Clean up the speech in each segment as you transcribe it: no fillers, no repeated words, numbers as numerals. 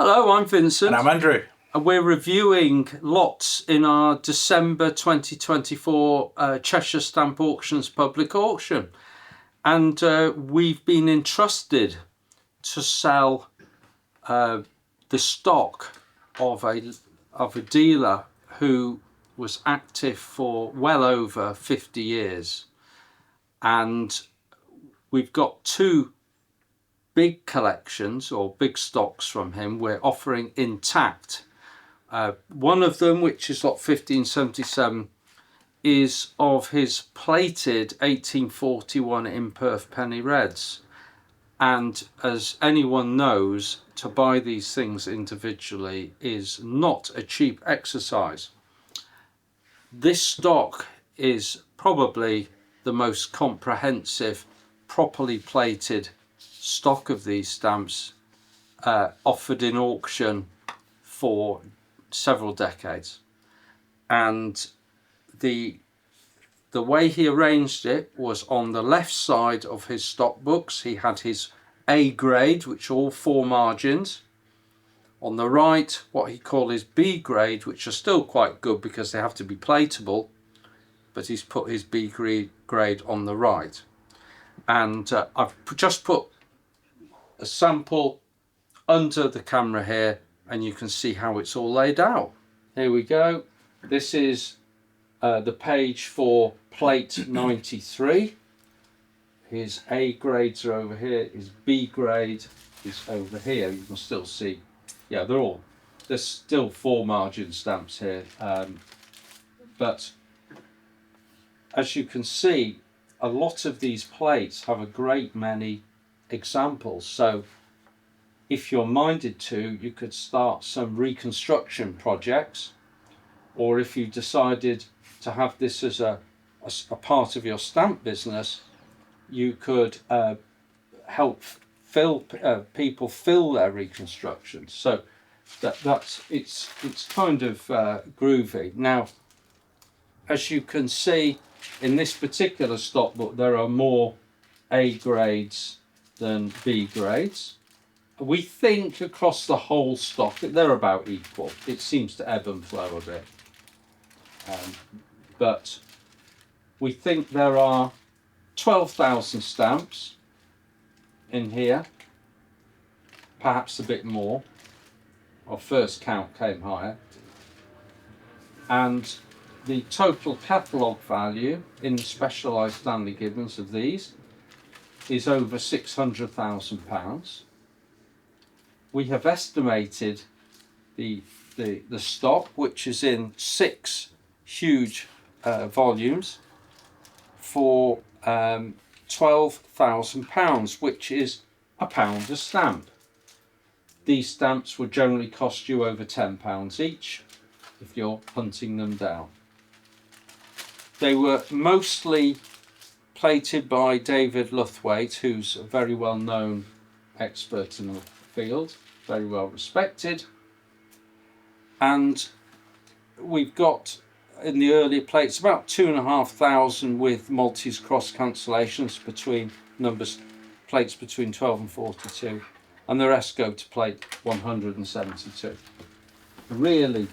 Hello, I'm Vincent. And I'm Andrew. And we're reviewing lots in our December 2024 Cheshire Stamp Auctions public auction. And we've been entrusted to sell the stock of a dealer who was active for well over 50 years. And we've got two big collections or big stocks from him we're offering intact. One of them, which is lot 1577, is of his plated 1841 imperf penny reds, and as anyone knows, to buy these things individually is not a cheap exercise. This stock is probably the most comprehensive, properly plated stock of these stamps offered in auction for several decades. And the way he arranged it was on the left side of his stock books he had his A grade, which are all 4 margins. On the right, what he called his B grade, which are still quite good because they have to be platable, but he's put his B grade on the right. And I've just put a sample under the camera here, and you can see how it's all laid out. Here we go. This is the page for plate 93. His A grades are over here. His B grade is over here. You can still see, yeah, there's still 4 margin stamps here. But as you can see, a lot of these plates have a great many examples. So if you're minded to, you could start some reconstruction projects, or if you decided to have this as a part of your stamp business, you could help people fill their reconstructions. So it's kind of groovy. Now, as you can see in this particular stock book, there are more A grades than B grades. We think across the whole stock that they're about equal. It seems to ebb and flow a bit. But we think there are 12,000 stamps in here, perhaps a bit more. Our first count came higher. And the total catalogue value in the specialised Stanley Gibbons of these is over £600,000. We have estimated the stock, which is in 6 huge volumes, for £12,000, which is £1 a stamp. These stamps would generally cost you over £10 each if you're hunting them down. They were mostly plated by David Luthwaite, who's a very well known expert in the field, very well respected. And we've got in the earlier plates about 2,500 with Maltese cross cancellations between plates between 12 and 42, and the rest go to plate 172. Really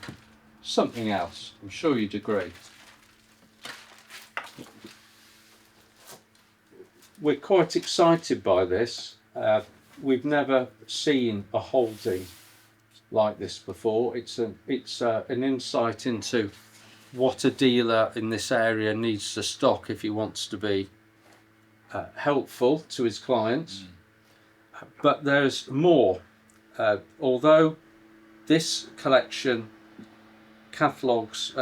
something else, I'm sure you'd agree. We're quite excited by this. We've never seen a holding like this before. It's an insight into what a dealer in this area needs to stock if he wants to be helpful to his clients. But there's more. Although this collection catalogues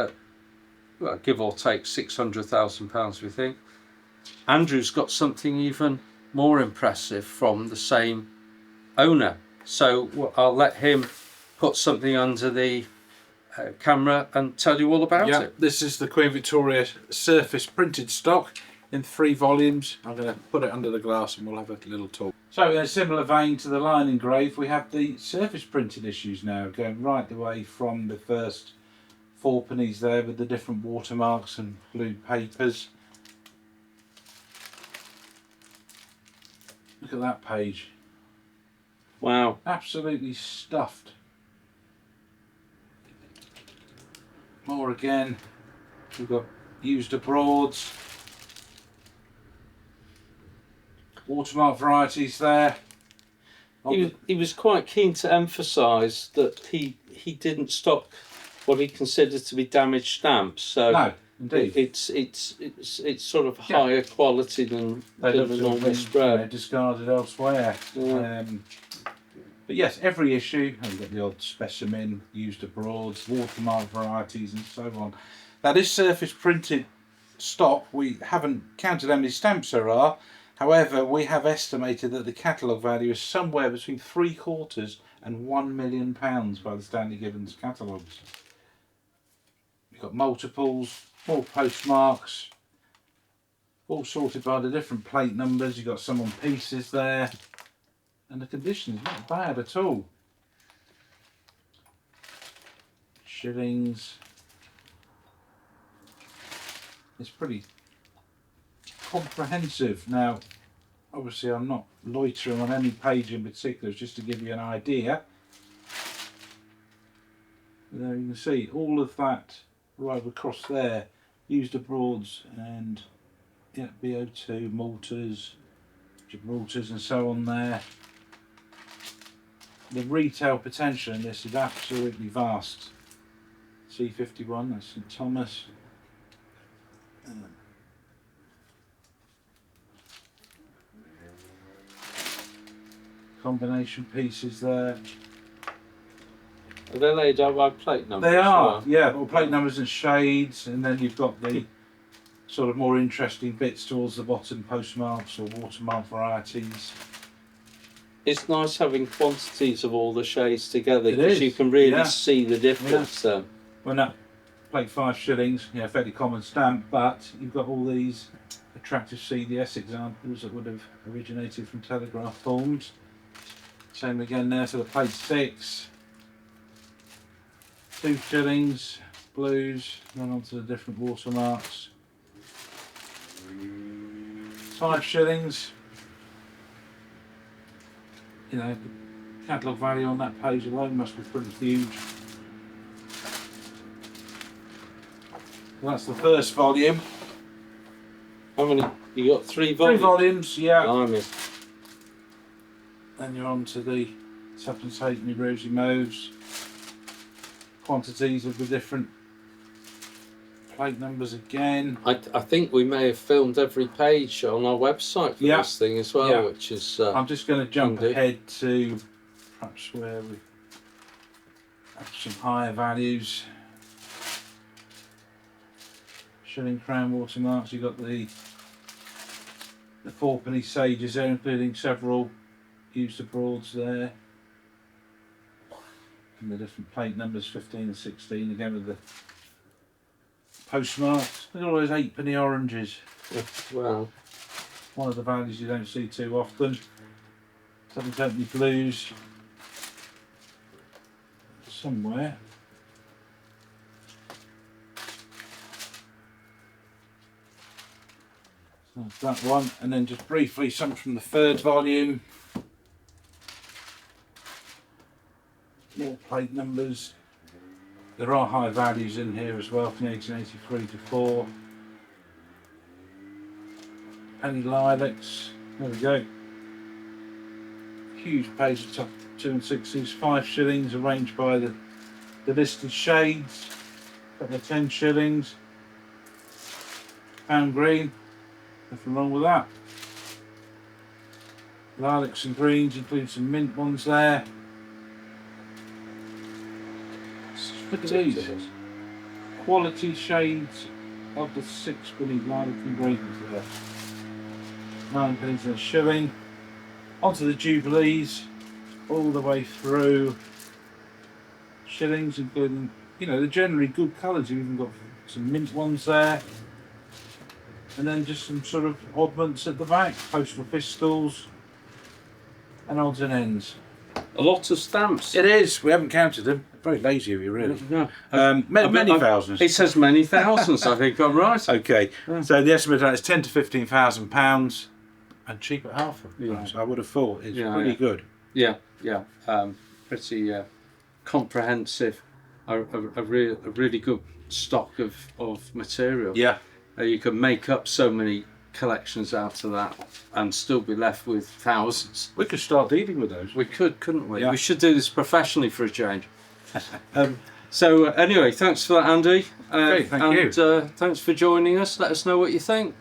well, give or take £600,000, we think, Andrew's got something even more impressive from the same owner. So I'll let him put something under the camera and tell you all about it. This is the Queen Victoria surface printed stock in 3 volumes. I'm going to put it under the glass and we'll have a little talk. So in a similar vein to the line engraved, we have the surface printed issues now, going right the way from the first 4 pennies there with the different watermarks and blue papers. Look at that page. Wow. Absolutely stuffed. More again. We've got used abroads. Watermark varieties there. He was quite keen to emphasise that he didn't stock what he considered to be damaged stamps. So no, indeed. It's sort of higher quality than a normal spread. Discarded elsewhere. Yeah. But yes, every issue, and you've got the odd specimen, used abroad, watermark varieties and so on. That is surface printed stock. We haven't counted how many stamps there are. However, we have estimated that the catalogue value is somewhere between £750,000 and £1 million by the Stanley Gibbons catalogues. You've got multiples, more postmarks, all sorted by the different plate numbers. You've got some on pieces there, and the condition is not bad at all. Shillings. It's pretty comprehensive. Now, obviously I'm not loitering on any page in particular, just to give you an idea. There you can see all of that right across there, used abroads and yeah, BO2, Maltas, Gibraltars and so on there. The retail potential in this is absolutely vast. C51, that's St Thomas. Combination pieces there. Are they laid out by plate numbers? They are, yeah, well, plate numbers and shades, and then you've got the sort of more interesting bits towards the bottom, postmarks or watermark varieties. It's nice having quantities of all the shades together It because is, you can really yeah. see the difference then. When that plate 5 shillings, you know, fairly common stamp, but you've got all these attractive CDS examples that would have originated from telegraph forms. Same again there for the plate 6. 2 shillings, blues, then onto the different watermarks. 5 shillings. You know, the catalogue value on that page alone must be pretty huge. Well, that's the first volume. How many? You got 3 volumes? 3 volumes, yeah. Blimey. Then you're on to the Tuppence Halfpenny Rosy Mauves. Quantities of the different plate numbers again. I think we may have filmed every page on our website for this thing as well, which is... I'm just going to jump ahead to perhaps where we have some higher values. Shilling Crown watermarks, you've got the 4penny sages there, including several used abroads there. And the different plate numbers, 15 and 16, again with the postmarks. Look at all those 8penny oranges. Wow. One of the values you don't see too often. 7/10 blues. Somewhere. So that's that one, and then just briefly some from the 3rd volume. More plate numbers. There are high values in here as well, from 1883 to 4. Penny lilacs. There we go. Huge page of top 2 and 6s. 5 shillings, arranged by the listed shades. Couple of 10 shillings. Pound green. Nothing wrong with that. Lilacs and greens, including some mint ones there. Look at these quality shades of the 6penny lilac and greens there. 9pennies and a shilling. Onto the Jubilees, all the way through. Shillings, including, you know, the generally good colours. You've even got some mint ones there. And then just some sort of oddments at the back, postal pistols and odds and ends. A lot of stamps. It is, we haven't counted them. Very lazy of you, really. No. Many thousands. It says many thousands, I think I'm right. Okay, Yeah. so the estimate on that is £10,000 to £15,000 and cheap at half of the Yeah. price. I would have thought it's Yeah, pretty yeah. good. Yeah, yeah. Pretty comprehensive. A really good stock of material. Yeah. You can make up so many collections out of that and still be left with thousands. We could start dealing with those. We could, couldn't we? Yeah. We should do this professionally for a change. So anyway, thanks for that, Andy. Okay, thank you. And thanks for joining us. Let us know what you think.